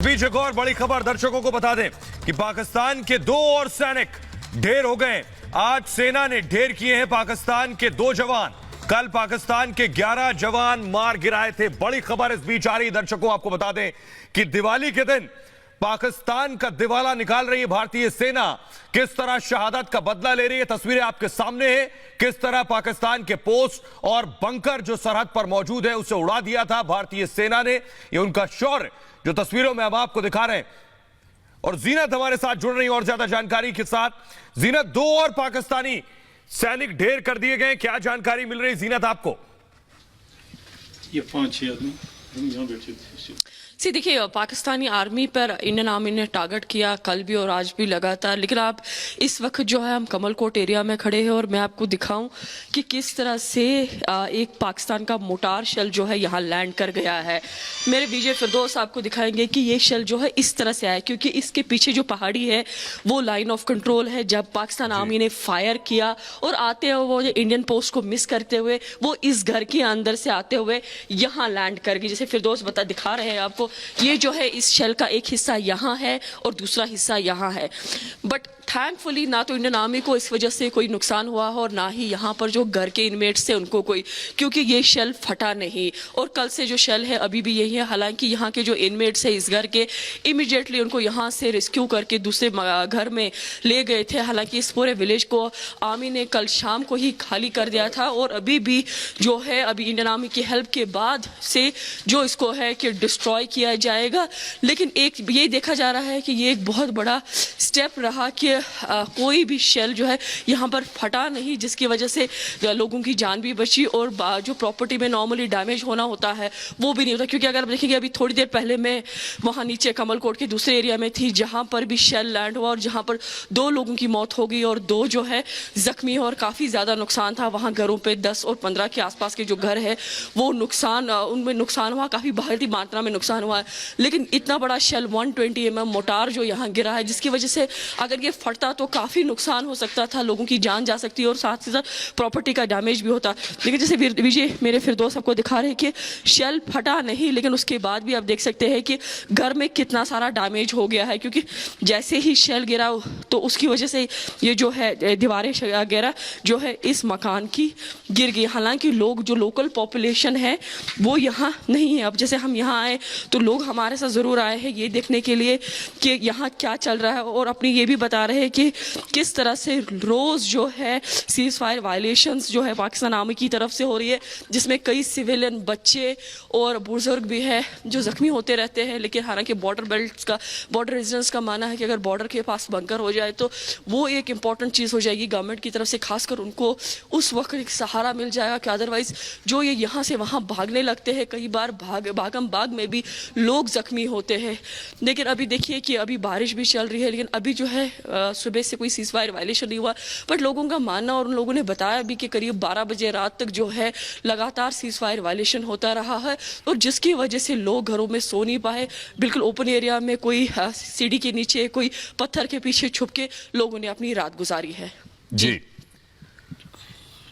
बीच एक और बड़ी खबर दर्शकों को बता दें कि पाकिस्तान के 2 और सैनिक ढेर हो गए। आज सेना ने ढेर किए हैं पाकिस्तान के 2 जवान। कल पाकिस्तान के 11 जवान मार गिराए थे। बड़ी खबर इस बीच आ रही दर्शकों, आपको बता दें कि दिवाली के दिन पाकिस्तान का दिवाला निकाल रही है भारतीय सेना। किस तरह शहादत का बदला ले रही है, तस्वीरें आपके सामने हैं। किस तरह पाकिस्तान के पोस्ट और बंकर जो सरहद पर मौजूद है उसे उड़ा दिया था भारतीय सेना ने। ये उनका शौर्य जो तस्वीरों में हम आपको दिखा रहे हैं। और जीनत हमारे साथ जुड़ रही और ज्यादा जानकारी के साथ। जीनत, 2 और पाकिस्तानी सैनिक ढेर कर दिए गए, क्या जानकारी मिल रही जीनत आपको? ये 5-6 आदमी हम यहाँ बैठे थे। देखिए, पाकिस्तानी आर्मी पर इंडियन आर्मी ने टारगेट किया कल भी और आज भी लगातार। लेकिन आप इस वक्त जो है हम कमलकोट एरिया में खड़े हैं और मैं आपको दिखाऊं कि किस तरह से एक पाकिस्तान का मोटार शेल जो है यहाँ लैंड कर गया है। मेरे विजय फिरदौस आपको दिखाएंगे कि ये शेल जो है इस तरह से आया, क्योंकि इसके पीछे जो पहाड़ी है वो लाइन ऑफ कंट्रोल है। जब पाकिस्तान आर्मी ने फायर किया और आते हुए वो इंडियन पोस्ट को मिस करते हुए वो इस घर के अंदर से आते हुए यहाँ लैंड कर गई। जैसे फिरदौस दिखा रहे हैं आपको, ये जो है इस शेल का एक हिस्सा यहाँ है और दूसरा हिस्सा यहाँ है। बट थैंकफुली ना तो इंडियन आर्मी को इस वजह से कोई नुकसान हुआ और ना ही यहाँ पर जो घर के इनमेट्स थे उनको कोई, क्योंकि ये शेल फटा नहीं। और कल से जो शेल है अभी भी यही है। हालांकि यहाँ के जो इनमेट्स है इस घर के, इमीडिएटली उनको यहाँ से रेस्क्यू करके दूसरे घर में ले गए थे। हालांकि इस पूरे विलेज को आर्मी ने कल शाम को ही खाली कर दिया था और अभी भी जो है अभी इंडियन आर्मी की हेल्प के बाद से जो इसको है कि डिस्ट्रॉय किया जाएगा। लेकिन एक ये देखा जा रहा है कि ये एक बहुत बड़ा स्टेप रहा कि कोई भी शेल जो है यहाँ पर फटा नहीं, जिसकी वजह से लोगों की जान भी बची और जो प्रॉपर्टी में नॉर्मली डैमेज होना होता है वो भी नहीं होता। क्योंकि अगर आप देखेंगे अभी थोड़ी देर पहले मैं वहाँ नीचे कमलकोट के दूसरे एरिया में थी जहाँ पर भी शेल लैंड हुआ और जहाँ पर 2 लोगों की मौत हो गई और 2 जो है जख्मी और काफ़ी ज़्यादा नुकसान था। वहाँ घरों पर 10 और 15 के आसपास के जो घर है वो नुकसान, उनमें नुकसान हुआ, काफ़ी भारी मात्रा में नुकसान हुआ है। लेकिन इतना बड़ा शेल 120 mm मोटार जो यहाँ गिरा है, जिसकी वजह से अगर ये फटता तो काफ़ी नुकसान हो सकता था, लोगों की जान जा सकती है और साथ ही साथ प्रॉपर्टी का डैमेज भी होता। लेकिन जैसे विजय मेरे फिरदौस आपको दिखा रहे हैं कि शेल फटा नहीं, लेकिन उसके बाद भी आप देख सकते हैं कि घर में कितना सारा डैमेज हो गया है। क्योंकि जैसे ही शेल गिरा तो उसकी वजह से ये जो है दीवारें वगैरह जो है इस मकान की गिर गई। हालांकि लोग जो लोकल पॉपुलेशन है वो यहाँ नहीं है। अब जैसे हम यहाँ आए तो लोग हमारे साथ ज़रूर आए हैं ये देखने के लिए कि यहाँ क्या चल रहा है और अपनी ये भी बता रहे हैं कि किस तरह से रोज़ जो है सीज फायर वायलेशंस जो है पाकिस्तान आर्मी की तरफ से हो रही है, जिसमें कई सिविलियन बच्चे और बुजुर्ग भी है जो ज़ख्मी होते रहते हैं। लेकिन हालांकि बॉर्डर रेजिडेंट्स का मानना है कि अगर बॉर्डर के पास बंकर हो जाए तो वो एक इंपॉर्टेंट चीज़ हो जाएगी गवर्नमेंट की तरफ से, खासकर उनको उस वक्त एक सहारा मिल जाएगा कि अदरवाइज़ जो ये यहाँ से वहाँ भागने लगते हैं, कई बार भागम भाग में भी लोग ज़ख्मी होते हैं। लेकिन अभी देखिए कि अभी बारिश भी चल रही है, लेकिन अभी जो है सुबह से कोई सीज फायर वायलेशन नहीं हुआ। बट लोगों का मानना और उन लोगों ने बताया भी कि करीब 12 बजे रात तक जो है लगातार सीज फायर वायलेशन होता रहा है और जिसकी वजह से लोग घरों में सो नहीं पाए। बिल्कुल ओपन एरिया में कोई सीढ़ी के नीचे, कोई पत्थर के पीछे छुप के लोगों ने अपनी रात गुजारी है। जी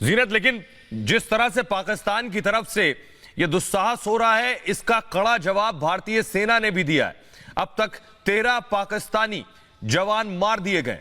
जीनत, लेकिन जिस तरह से पाकिस्तान की तरफ से यह दुस्साहस हो रहा है, इसका कड़ा जवाब भारतीय सेना ने भी दिया है। अब तक 13 पाकिस्तानी जवान मार दिए गए।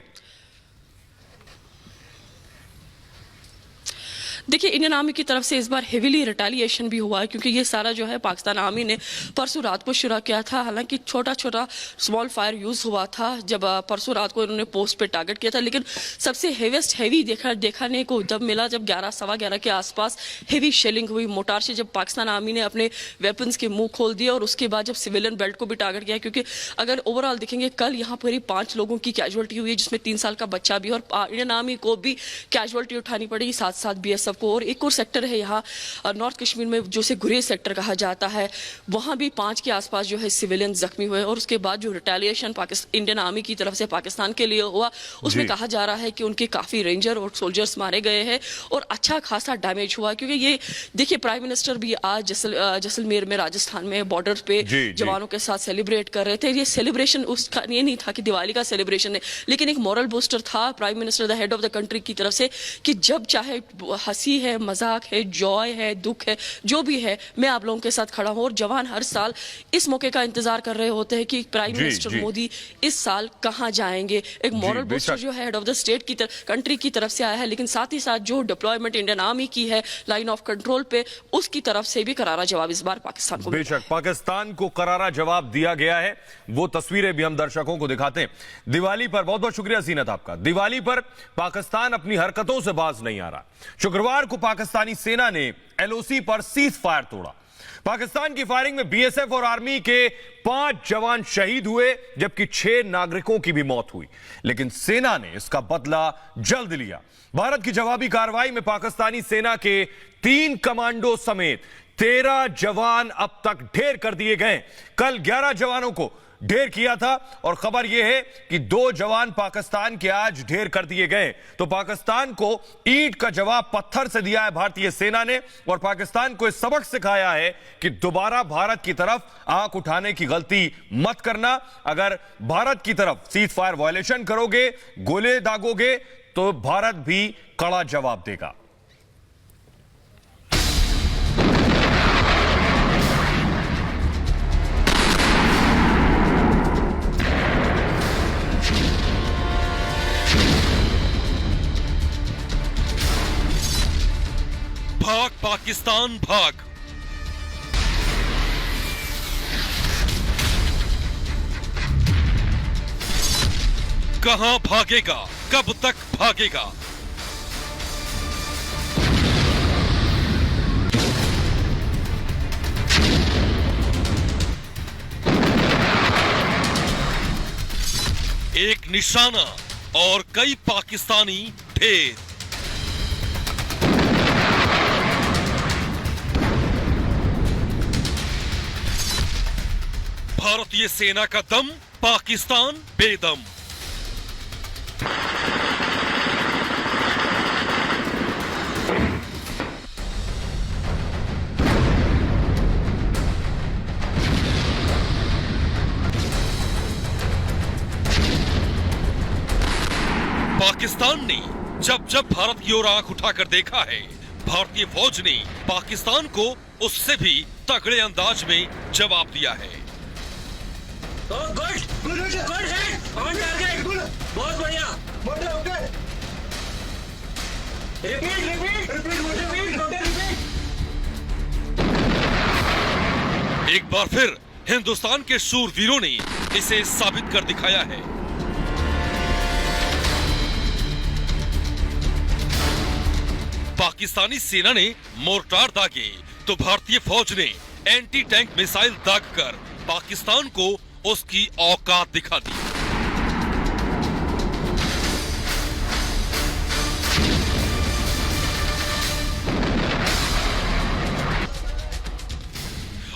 देखिए, इंडियन आर्मी की तरफ से इस बार हेवीली रिटेलिएशन भी हुआ है, क्योंकि ये सारा जो है पाकिस्तान आर्मी ने परसों रात को शुरू किया था। हालांकि छोटा छोटा स्मॉल फायर यूज़ हुआ था जब परसों रात को इन्होंने पोस्ट पे टारगेट किया था। लेकिन सबसे हेवी देखने को जब मिला जब 11-11:15 के आसपास हेवी शेलिंग हुई मोटार से, जब पाकिस्तान आर्मी ने अपने वेपन्स के मुंह खोल दिए और उसके बाद जब सिविलियन बेल्ट को भी टारगेट किया। क्योंकि अगर ओवरऑल देखेंगे कल यहाँ पर ही 5 लोगों की कैजुअलिटी हुई है, जिसमें 3 साल का बच्चा भी, और इंडियन आर्मी को भी कैजुअलिटी उठानी पड़ेगी, साथ साथ BSF को। और एक और सेक्टर है यहाँ नॉर्थ कश्मीर में जो से गुरेज सेक्टर कहा जाता है, वहाँ भी 5 के आसपास जो है सिविलियन जख्मी हुए। और उसके बाद जो रिटेलिएशन इंडियन आर्मी की तरफ से पाकिस्तान के लिए हुआ उसमें कहा जा रहा है कि उनके काफ़ी रेंजर और सोल्जर्स मारे गए हैं और अच्छा खासा डैमेज हुआ। क्योंकि ये देखिए प्राइम मिनिस्टर भी आज जैसलमेर में राजस्थान में बॉर्डर पे जवानों के साथ सेलिब्रेट कर रहे थे। ये सेलिब्रेशन उसका ये नहीं था कि दिवाली का सेलिब्रेशन है, लेकिन एक मॉरल बूस्टर था prime minister the head of the country की तरफ से कि जब चाहे हंसी हंसी है, मजाक है, जॉय है, दुख है, जो भी है, मैं आप लोगों के साथ खड़ा हूं। और जवान हर साल इस मौके का इंतजार कर रहे होते हैं कि प्राइम मिनिस्टर मोदी इस साल कहां जाएंगे। एक मॉरल बूस्टर जो है हेड ऑफ द स्टेट की कंट्री की तरफ से आया है, लेकिन साथ ही साथ जो डिप्लॉयमेंट इंडियन आर्मी की है लाइन ऑफ कंट्रोल पे, उसकी तरफ से भी करारा जवाब इस बार पाकिस्तान को। बेशक पाकिस्तान को करारा जवाब दिया गया है। वो तस्वीरें भी हम दर्शकों को दिखाते हैं। दिवाली पर बहुत बहुत शुक्रिया सीनत आपका। दिवाली पर पाकिस्तान अपनी हरकतों से बाज नहीं आ रहा। शुक्रवार को पाकिस्तानी सेना ने एलओसी पर सीज फायर तोड़ा। पाकिस्तान की फायरिंग में बीएसएफ और आर्मी के 5 जवान शहीद हुए, जबकि 6 नागरिकों की भी मौत हुई। लेकिन सेना ने इसका बदला जल्द लिया। भारत की जवाबी कार्रवाई में पाकिस्तानी सेना के 3 कमांडो समेत 13 जवान अब तक ढेर कर दिए गए। कल 11 जवानों को ढेर किया था और खबर यह है कि 2 जवान पाकिस्तान के आज ढेर कर दिए गए। तो पाकिस्तान को ईंट का जवाब पत्थर से दिया है भारतीय सेना ने, और पाकिस्तान को इस सबक सिखाया है कि दोबारा भारत की तरफ आंख उठाने की गलती मत करना। अगर भारत की तरफ सीज फायर वायलेशन करोगे, गोले दागोगे, तो भारत भी कड़ा जवाब देगा। भाग पाकिस्तान भाग। कहां भागेगा, कब तक भागेगा? एक निशाना और कई पाकिस्तानी ढेर। भारतीय सेना का दम, पाकिस्तान बेदम। पाकिस्तान ने जब जब भारत की ओर आंख उठाकर देखा है, भारतीय फौज ने पाकिस्तान को उससे भी तगड़े अंदाज में जवाब दिया है। बहुत बढ़िया। एक बार फिर हिंदुस्तान के शूरवीरों ने इसे साबित कर दिखाया है। पाकिस्तानी सेना ने मोर्टार दागे तो भारतीय फौज ने एंटी टैंक मिसाइल दागकर पाकिस्तान को उसकी औकात दिखा दी।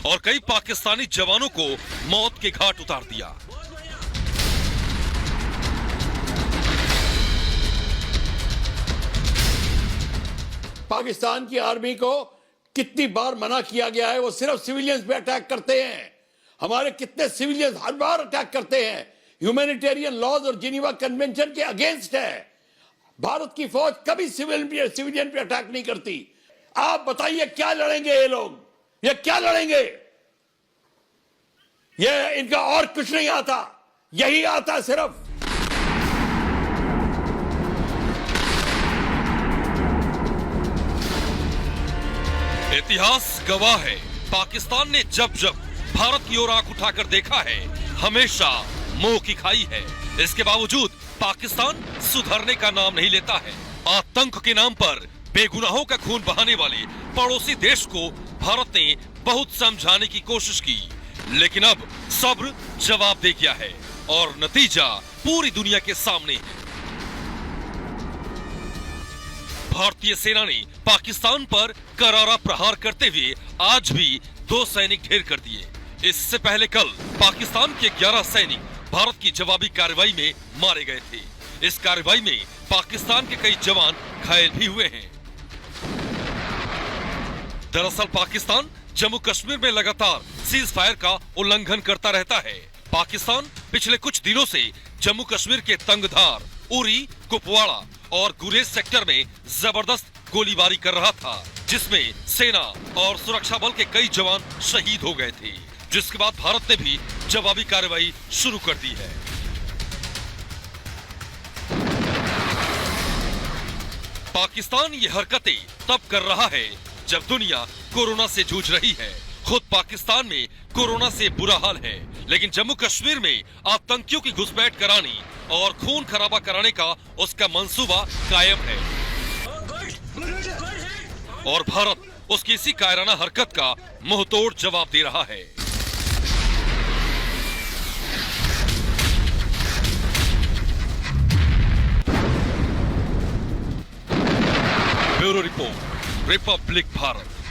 और कई पाकिस्तानी जवानों को मौत के घाट उतार दिया। पाकिस्तान की आर्मी को कितनी बार मना किया गया है, वो सिर्फ सिविलियंस पे अटैक करते हैं। हमारे कितने सिविलियंस हर बार अटैक करते हैं। ह्यूमैनिटेरियन लॉज और जिनीवा कन्वेंशन के अगेंस्ट है। भारत की फौज कभी सिविलियन पे अटैक नहीं करती। आप बताइए क्या लड़ेंगे ये लोग, ये क्या लड़ेंगे? ये इनका और कुछ नहीं आता, यही आता सिर्फ। इतिहास गवाह है, पाकिस्तान ने जब जब भारत की ओर आंख उठाकर देखा है, हमेशा मुंह की खाई है। इसके बावजूद पाकिस्तान सुधरने का नाम नहीं लेता है। आतंक के नाम पर बेगुनाहों का खून बहाने वाले पड़ोसी देश को भारत ने बहुत समझाने की कोशिश की, लेकिन अब सब्र जवाब दे गया है और नतीजा पूरी दुनिया के सामने है। भारतीय सेना ने पाकिस्तान पर करारा प्रहार करते हुए आज भी 2 सैनिक ढेर कर दिए। इससे पहले कल पाकिस्तान के 11 सैनिक भारत की जवाबी कार्रवाई में मारे गए थे। इस कार्रवाई में पाकिस्तान के कई जवान घायल भी हुए हैं। दरअसल पाकिस्तान जम्मू कश्मीर में लगातार सीज फायर का उल्लंघन करता रहता है। पाकिस्तान पिछले कुछ दिनों से जम्मू कश्मीर के तंगधार, उरी, कुपवाड़ा और गुरेज सेक्टर में जबरदस्त गोलीबारी कर रहा था, जिसमें सेना और सुरक्षा बल के कई जवान शहीद हो गए थे, जिसके बाद भारत ने भी जवाबी कार्रवाई शुरू कर दी है। पाकिस्तान ये हरकतें तब कर रहा है जब दुनिया कोरोना से जूझ रही है। खुद पाकिस्तान में कोरोना से बुरा हाल है, लेकिन जम्मू कश्मीर में आतंकियों की घुसपैठ कराने और खून खराबा कराने का उसका मंसूबा कायम है और भारत उसकी इसी कायराना हरकत का मुंहतोड़ जवाब दे रहा है। Bureau report, Republic Bharat.